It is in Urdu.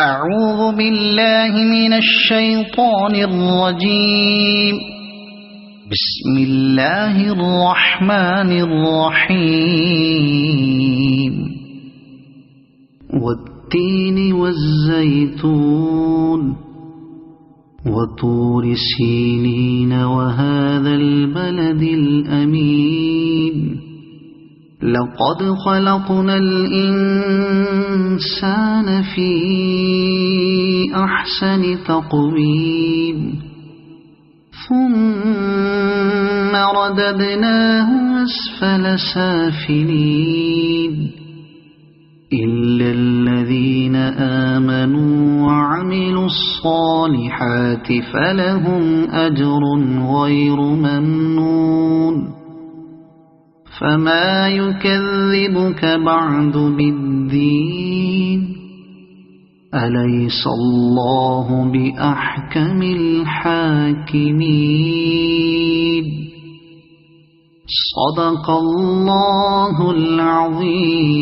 أعوذ بالله من الشيطان الرجيم. بسم الله الرحمن الرحيم. والتين والزيتون وطور سينين وهذا البلد الأمين. لقد خلقنا الإنسان في أحسن تقويم ثم رددناه أسفل سافلين إلا الذين آمنوا وعملوا الصالحات فلهم أجر غير ممنون. فما يكذبك بعد بالدين؟ أليس الله بأحكم الحاكمين؟ صدق الله العظيم.